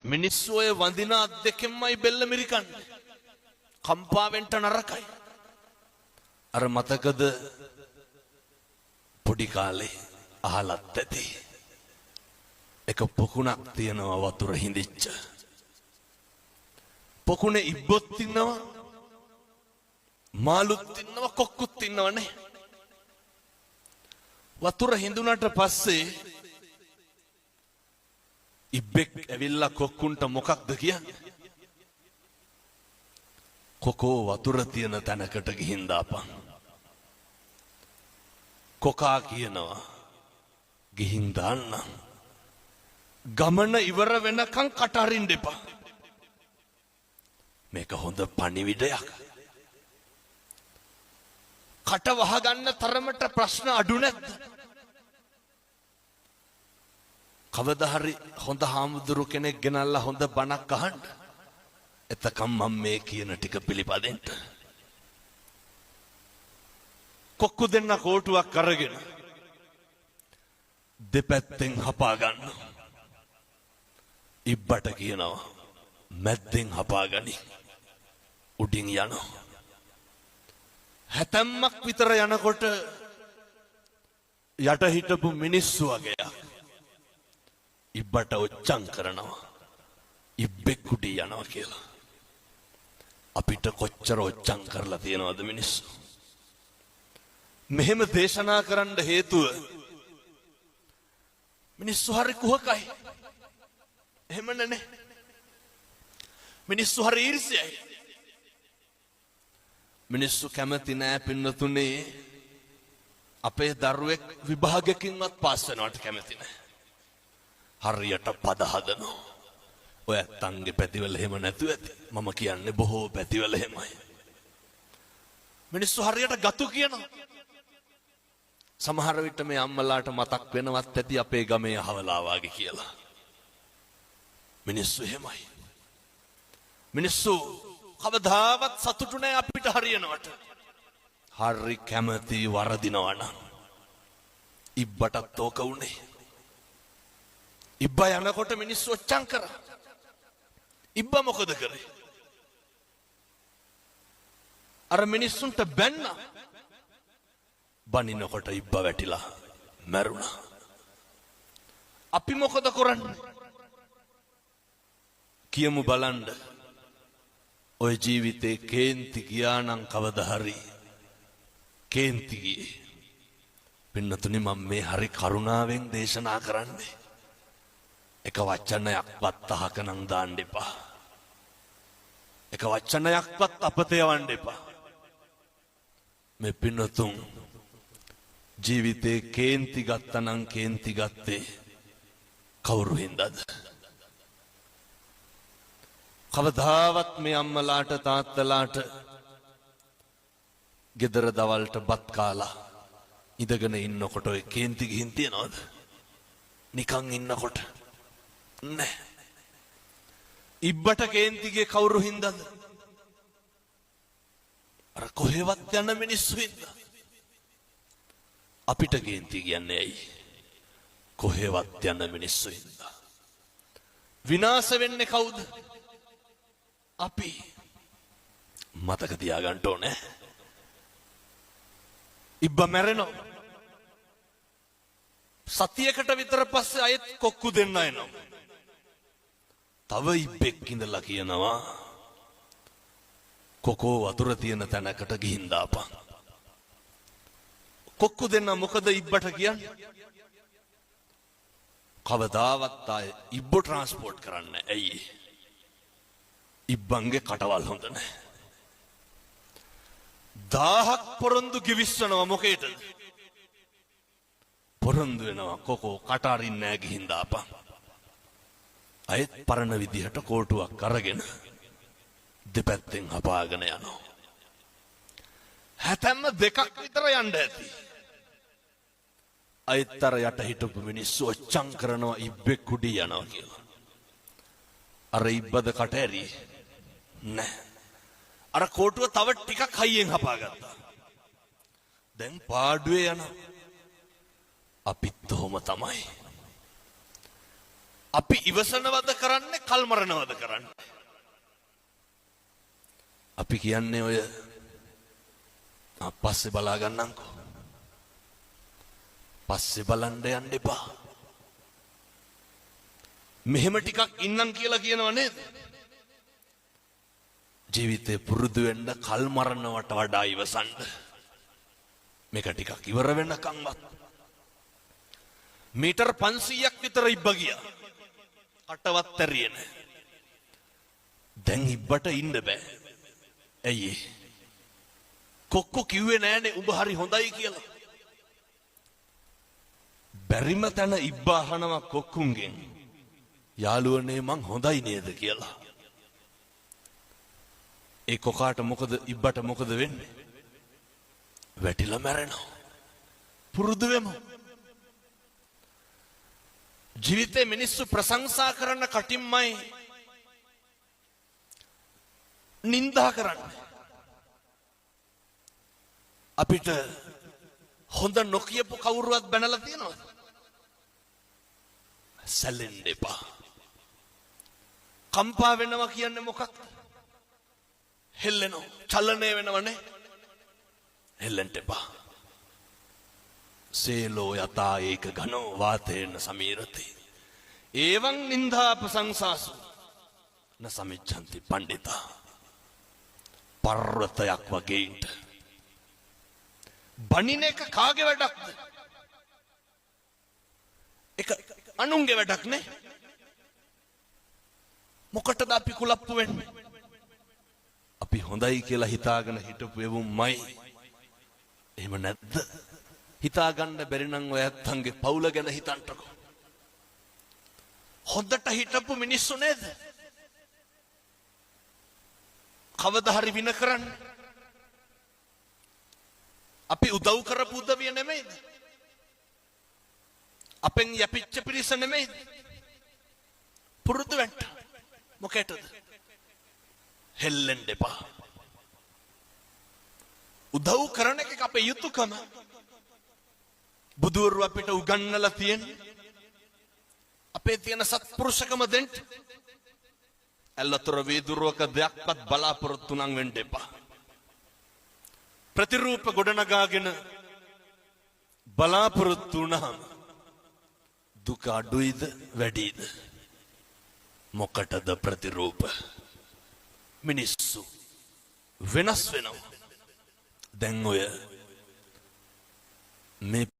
මිනිස්සු ඔය වඳින අත් දෙකෙන්මයි බෙල්ල මිරිකන්නේ. කම්පාවෙන්ට නරකයි. අර මතකද පොඩි කාලේ අහලත් ඇති. එක පොකුණක් තියෙනවා වතුර හිඳිච්ච. පොකුණේ ඉබ්බොත් ඉන්නවා, මාළුත් ඉන්නවා, කොක්කුත් ඉන්නවනේ. වතුර හිඳුනට පස්සේ ඉබ්බෙක් ඇවිල්ලා කොක්කුන්ට මොකක්ද කියන්නේ? කොකෝ වතුර තියෙන තැනකට ගිහින් දාපන්. කොකා කියනවා ගිහින් දාන්න. ගමන ඉවර වෙනකන් කට අරින්න එපා. මේක හොඳ පණිවිඩයක්. කට වහගන්න තරමට ප්‍රශ්න අඩු නැද්ද? කවදා හරි හොඳ හාමුදුරු කෙනෙක් ගෙනල්ලා හොඳ බණක් අහන්න. එතකම් මම මේ කියන ටික පිළිපදින්න. කොක්කු දෙන්න කෝටුවක් අරගෙන දෙපැත්තෙන් හපා ගන්න. ඉබ්බට කියනවා මැද්දෙන් හපා ගනි. උඩින් යනවා. හැතැම්මක් විතර යනකොට යට හිටපු මිනිස්සු වගේ ඉබ්බට ඔච්චම් කරනවා. ඉබ්බෙක් උඩින් යනවා කියලා. අපිට කොච්චර ඔච්චම් කරලා තියෙනවද මිනිස්සු? මෙහෙම දේශනා කරන්න හේතුව මිනිස්සු හරි කුහකයි. එහෙම නැනේ. මිනිස්සු හරි ඊර්ෂ්‍යයි. මිනිස්සු කැමති නෑ පින්නතුනේ අපේ දරුවෙක් විභාගකින්වත් පාස් වෙනවට කැමති නෑ. හරියට පද හදනවා. ඔය ඇත්තන්ගේ පැතිවල එහෙම නැතුව ඇති. මම කියන්නේ බොහෝ පැතිවල එහෙමයි. මිනිස්සු හරියට ගතු කියනවා. සමහර විට මේ අම්මලාට මතක් වෙනවත් ඇති අපේ ගමේ අහවලා වාගේ කියලා. මිනිස්සු එහෙමයි. මිනිස්සු කවදාවත් සතුටු නැහැ අපිට හරියනවට. හරි කැමති වරදිනවා නම්. ඉබ්බටත් ඕක උනේ. ඉබ්බා යනකොට මිනිස්සු ඔච්චම් කරා. ඉබ්බා මොකද කරේ? අර මිනිස්සුන්ට බැන්න. බනිනකොට ඉබ්බා වැටිලා මැරුණා. අපි මොකද කරන්නේ? කියමු බලන්න. ඔය ජීවිතේ කේන්ති ගියා නම් කවදා හරි කේන්ති ගියේ. පින්නතුනි මම මේ හරි කරුණාවෙන් දේශනා කරන්නේ. එක වචනයක්වත් අහක නම් දාන්න එපා. එක වචනයක්වත් අපත යවන්න එපා. මේ පින්නතුන් ජීවිතේ කේන්ති ගත්තා නම් කේන්ති ගත්තේ කවුරු හින්දාද? කවදාවත් මේ අම්මලාට තාත්තලාට ගෙදර දවල්ට බත් කාලා ඉඳගෙන ඉන්නකොට ඔය කේන්ති ගිහින් තියනවද? නිකන් ඉන්නකොට නෑ. ඉබ්බට කේන්තිගේ කවුරු හින්දාද? අර කොහෙවත් යන මිනිස්සු හින්දා. අපිට කේන්ති කියන්නේ ඇයි? කොහෙවත් යන මිනිස්සු හින්දා. විනාශ වෙන්නේ කවුද? අපි. මතක තියාගන්න ඕනේ. ඉබ්බා මැරෙනවා. සතියකට විතර පස්සේ අයත් කොක්කු දෙන්න එනවා. තව ඉබ්බෙක් ඉඳලා කියනවා කොකෝ වතුර තියෙන තැනකට ගිහින් දාපන්. කොක්කු දෙන්න මොකද ඉබ්බට කියන්නේ? කවදාවත් ආය ඉබ්බ ට්‍රාන්ස්පෝර්ට් කරන්නේ ඇයි? ඉබ්බන්ගේ කටවල් හොඳ නැහැ. 1000ක් පොරොන්දු කිවිස්සනවා මොකේද? පොරොන්දු වෙනවා කොකෝ කට අරින්නේ නැහැ ගිහින් දාපන්. අයත් පරණ විදිහට කෝටුවක් අරගෙන දෙපැත්තෙන් හපාගෙන යනවා. හැතැම්ම දෙකක් විතර යන්න ඇති. අයත් අර යට හිටපු මිනිස්සු ඔච්චම් කරනවා ඉබ්බෙක් උඩින් යනවා කියලා. අර ඉබ්බද කට ඇරි නෑ. අර කෝටුව තව ටිකක් හයියෙන් හපාගත්තා. දැන් පාඩුවේ යනවා. අපිත් ඔහොම තමයි. අපි ඉවසනවද කරන්නේ කල් මරනවද කරන්නේ? අපි කියන්නේ ඔය පස්සේ බලා ගන්නම්කෝ. පස්සේ බලන්න යන්න එපා. මෙහෙම ටිකක් ඉන්නම් කියලා කියනව නේද? ජීවිතේ පුරුදු වෙන්න කල් මරනවට වඩා ඉවසන්න. මේක ටිකක් ඉවර වෙනකන්වත්. මීටර් 500ක් විතර ඉබ්බ ගියා. අටවත් ඇරියේ නැහැ. දැන් ඉබ්බට ඉන්න බෑ. ඇයි? කොක්කෝ කිව්වේ නෑනේ උඹ හරි හොඳයි කියලා. බැරිම තැන ඉබ්බ අහනවා කොක්කුන්ගෙන්. යාළුවනේ මං හොඳයි නේද කියලා. ඒ කොකාට මොකද ඉබ්බට මොකද වෙන්නේ? වැටිලා මැරෙනවා. පුරුදු වෙමු. ජීවිතේ මිනිස්සු ප්‍රශංසා කරන කටින්මයි නින්දා කරන්නේ. අපිට හොඳ නොකියපු කවුරුවත් බැනලා තියෙනවද? සැලෙන්න එපා. කම්පා වෙනවා කියන්නේ මොකක්ද? හෙල්ලෙනවා. චලනය වෙනවනේ. හෙල්ලෙන්න එපා. සේලෝ යතා ඒක ඝනෝ වාතේන සමීරති. එවං නින්දා ප්‍රශංසාසු න සමිච්ඡන්ති පණ්ඩිතා. පර්වතයක් වගේ ඉන්න. බණින එක කාගේ වැඩක්ද? ඒක අනුන්ගේ වැඩක් නේ. මොකටද අපි කුලප්පු වෙන්නේ? අපි හොඳයි කියලා හිතාගෙන හිටපු එවුම්මයි. එහෙම නැද්ද? හිතාගන්න බැරි නම් ඔය ඇත්තන්ගේ පවුල ගැන හිතන්නකෝ. හොඳට හිටපු මිනිස්සු නේද? කවදා හරි වින කරන්නේ. අපි උදව් කරපු උදවිය නෙමෙයිද? අපෙන් යපිච්ච පිරිස නෙමෙයිද? පුරුදු වෙන්න. මොකටද? හෙල්ලෙන්න එපා. උදව් කරන එක අපේ යුතුයකම. බුදුවරු අපිට උගන්වලා තියෙන්නේ අපේ තියෙන සත්පුරුෂකම දෙන්න. ඇල්ලතර වේදුරුවක දෙයක්වත් බලාපොරොත්තු නම් වෙන්න එපා. ප්‍රතිරූප ගොඩනගාගෙන බලාපොරොත්තු වුණාම දුක අඩුයිද වැඩිද? මොකටද ප්‍රතිරූප? මිනිස්සු වෙනස් වෙනවා. දැන් ඔය මේ